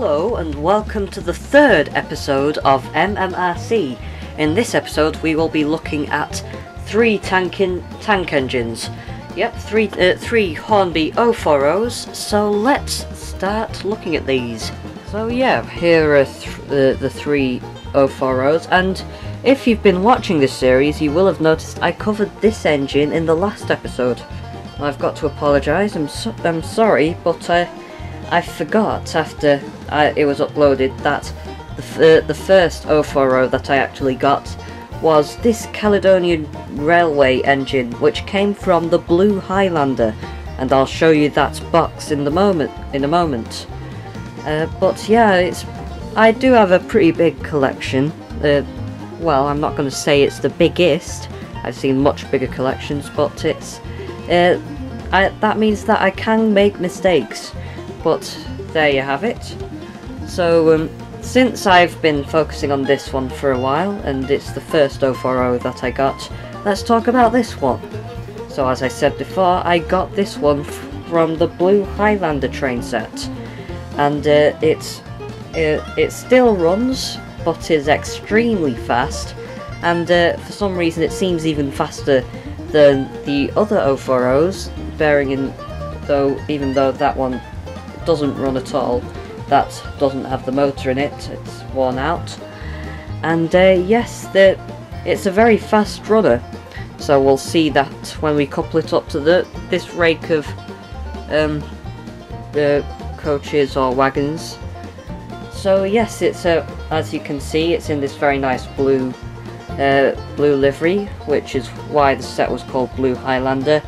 Hello and welcome to the third episode of MMRC. In this episode we will be looking at three tank engines. Yep, three Hornby 040s, so let's start looking at these. So yeah, here are the three 040s, and if you've been watching this series you will have noticed I covered this engine in the last episode. I've got to apologise, I'm sorry, but I forgot after it was uploaded that the first 040 that I actually got was this Caledonian Railway engine, which came from the Blue Highlander, and I'll show you that box in a moment. But yeah, I do have a pretty big collection. Well, I'm not going to say it's the biggest. I've seen much bigger collections, but it's that means that I can make mistakes. But there you have it. So since I've been focusing on this one for a while, and it's the first 040 that I got, let's talk about this one. So as I said before, I got this one from the Blue Highlander train set, and it still runs, but is extremely fast, and for some reason it seems even faster than the other 040s, even though that one doesn't run at all. That doesn't have the motor in it, it's worn out. And yes, it's a very fast runner, so we'll see that when we couple it up to this rake of coaches or wagons. So yes, it's as you can see, it's in this very nice blue livery, which is why the set was called Blue Highlander.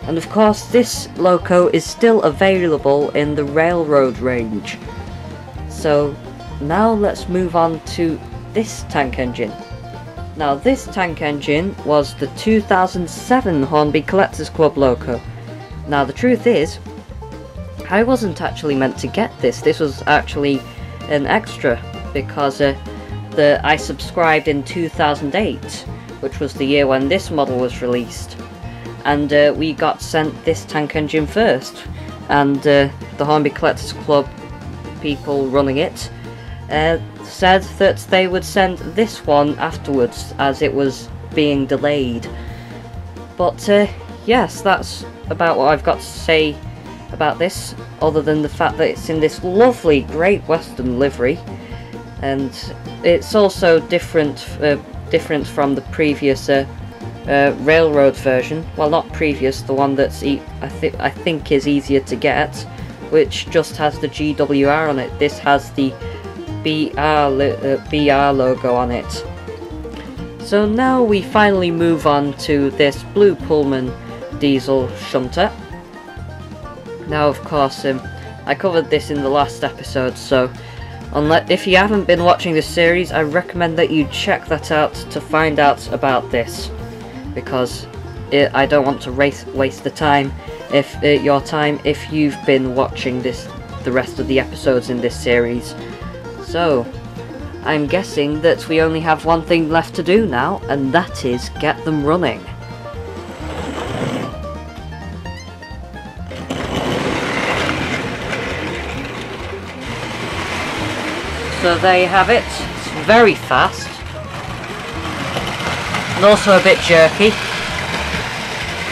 And of course this loco is still available in the railroad range. So now let's move on to this tank engine. Now this tank engine was the 2007 Hornby Collectors Club loco. Now the truth is, I wasn't actually meant to get this. This was actually an extra because I subscribed in 2008, which was the year when this model was released. And we got sent this tank engine first, and the Hornby Collectors Club people running it said that they would send this one afterwards as it was being delayed. But yes, that's about what I've got to say about this, other than the fact that it's in this lovely Great Western livery, and it's also different from the previous railroad version. Well, not previous, the one that's I think is easier to get, which just has the GWR on it. This has the BR logo on it. So now we finally move on to this blue Pullman diesel shunter. Now of course I covered this in the last episode, so if you haven't been watching this series, I recommend that you check that out to find out about this, because I don't want to waste the time your time if you've been watching the rest of the episodes in this series. So I'm guessing that we only have one thing left to do now, and that is get them running. So there you have it. It's very fast, and also a bit jerky.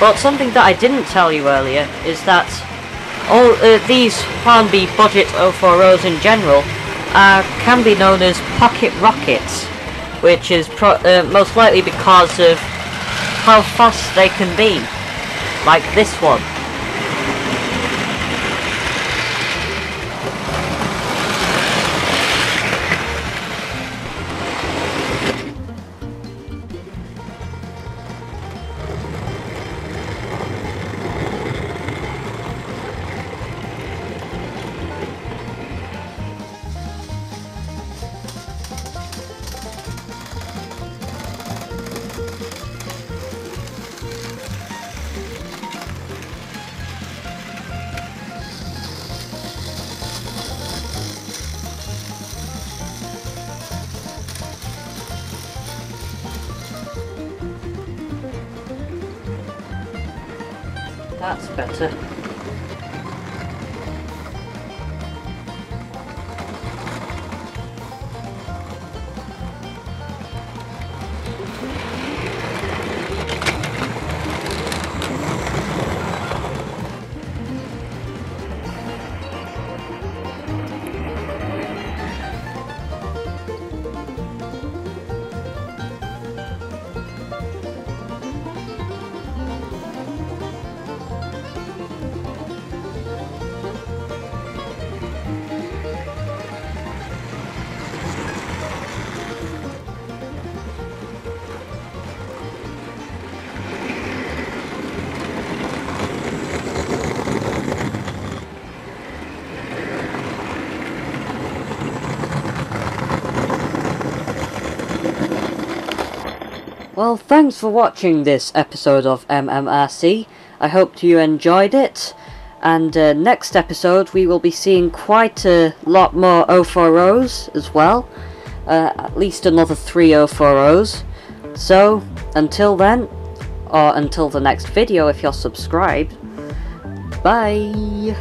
But something that I didn't tell you earlier is that all these Hornby budget 040s in general can be known as pocket rockets, which is most likely because of how fast they can be, like this one. That's better. Well, thanks for watching this episode of MMRC. I hope you enjoyed it. And next episode we will be seeing quite a lot more 040s as well. At least another 3 040s. So, until then, or until the next video if you're subscribed, bye!